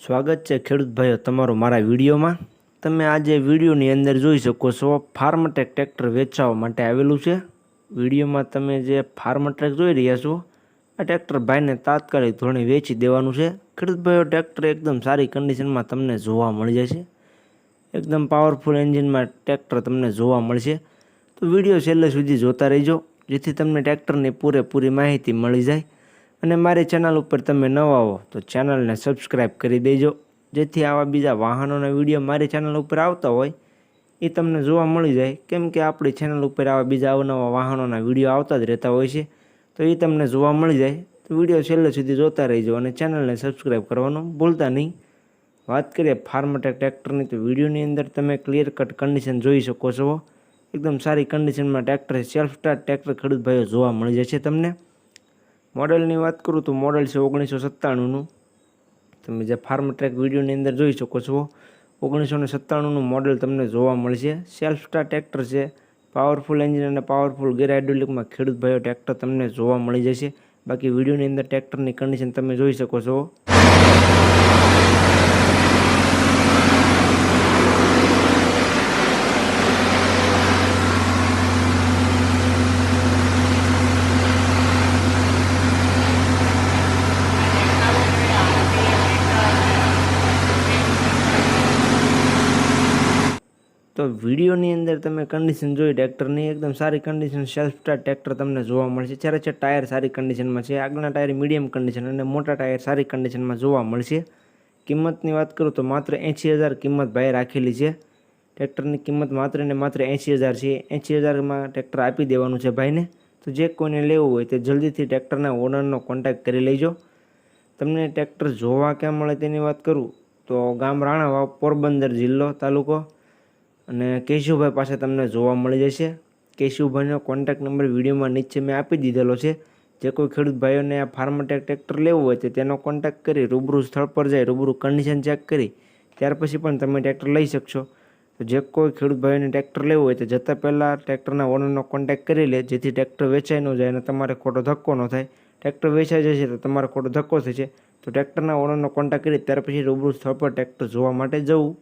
સ્વાગત છે ખેડૂત ભાઈઓ તમારું મારા વિડીયોમાં। તમે આજે વિડીયોની અંદર જોઈ શકો છો ફાર્મટ્રેક ટ્રેક્ટર વેચવા માટે આવેલું છે। વિડીયોમાં તમે જે ફાર્મટ્રેક જોઈ રહ્યા છો આ ટ્રેક્ટર ભાઈને તાત્કાલિક ધોરણે વેચી દેવાનું છે। ખેડૂત ભાઈઓ ટ્રેક્ટર એકદમ સારી કન્ડિશનમાં તમને જોવા મળી જશે। એકદમ પાવરફુલ એન્જિનમાં ટ્રેક્ટર તમને જોવા મળશે। તો વિડીયો છેલ્લે સુધી જોતા રહેજો જેથી તમને ટ્રેક્ટરની પૂરેપૂરી માહિતી મળી જાય। અને મારી ચેનલ ઉપર તમે નવા હો તો ચેનલને સબસ્ક્રાઈબ કરી દેજો જેથી આવા બીજા વાહનોના વિડીયો મારી ચેનલ ઉપર આવતા હોય એ તમને જોવા મળી જાય। કેમ કે આપણી ચેનલ ઉપર આવા બીજા અવનવા વાહનોના વિડીયો આવતા જ રહેતા હોય છે તો એ તમને જોવા મળી જાય। તો વિડીયો છેલ્લે સુધી જોતા રહેજો અને ચેનલને સબસ્ક્રાઈબ કરવાનું ભૂલતા નહીં। વાત કરીએ ફાર્મટ્રેક ટ્રેક્ટરની તો વિડીયોની અંદર તમે ક્લિયર કટ કન્ડિશન જોઈ શકો છો। એકદમ સારી કન્ડિશનમાં ટ્રેક્ટર સેલ્ફ સ્ટાર્ટ ટ્રેક્ટર ખેડૂત ભાઈઓ જોવા મળી જશે તમને। મોડલની વાત કરું તો મોડલ છે 1997નું। તમે જે ફાર્મટ્રેક વિડીયોની અંદર જોઈ શકો છો 1997નું મોડલ તમને જોવા મળશે। સેલ્ફ સ્ટાર્ટ ટ્રેક્ટર છે, પાવરફુલ એન્જિન અને પાવરફુલ ગેર હાઇડ્રોલિકમાં ખેડૂત ભાઈઓ ટ્રેક્ટર તમને જોવા મળી જશે। બાકી વિડીયોની અંદર ટ્રેક્ટરની કન્ડિશન તમે જોઈ શકો છો। તો વિડીયોની અંદર તમે કન્ડિશન જોઈ ટ્રેક્ટરની એકદમ સારી કન્ડિશન સેલ્ફ સ્ટાર્ટ ટ્રેક્ટર તમને જોવા મળશે। જ્યારે છે ટાયર સારી કન્ડિશનમાં છે, આગળના ટાયર મીડિયમ કન્ડિશન અને મોટા ટાયર સારી કન્ડિશનમાં જોવા મળશે। કિંમતની વાત કરું તો માત્ર 80,000 કિંમત ભાઈ રાખેલી છે। ટ્રેક્ટરની કિંમત માત્ર ને માત્ર 80,000 છે। 80,000માં ટ્રેક્ટર આપી દેવાનું છે ભાઈને। તો જે કોઈને લેવું હોય તે જલ્દીથી ટ્રેક્ટરના ઓનરનો કોન્ટેક્ટ કરી લેજો। તમને ટ્રેક્ટર જોવા ક્યાં મળે તેની વાત કરું તો ગામ રાણાવાવ, પોરબંદર જિલ્લો, તાલુકો અને કેશુભાઈ પાસે તમને જોવા મળી જશે। કેશુભાઈનો કોન્ટેક્ટ નંબર વિડીયોમાં નીચે મેં આપી દીધેલો છે। જે કોઈ ખેડૂત ભાઈઓને આ ફાર્મટ્રેક ટ્રેક્ટર લેવું હોય તો તેનો કોન્ટેક્ટ કરી રૂબરૂ સ્થળ પર જાય, રૂબરૂ કન્ડિશન ચેક કરી ત્યાર પછી પણ તમે ટ્રેક્ટર લઈ શકશો। તો જે કોઈ ખેડૂત ભાઈઓને ટ્રેક્ટર લેવું હોય તો જતાં પહેલાં ટ્રેક્ટરના ઓનરનો કોન્ટેક્ટ કરી લે જેથી ટ્રેક્ટર વેચાઈ ન જાય અને તમારે ખોટો ધક્કો ન થાય। ટ્રેક્ટર વેચાઈ જશે તો તમારે ખોટો ધક્કો થશે। તો ટ્રેક્ટરના ઓનરનો કોન્ટેક્ટ કરી ત્યાર પછી રૂબરૂ સ્થળ પર ટ્રેક્ટર જોવા માટે જવું।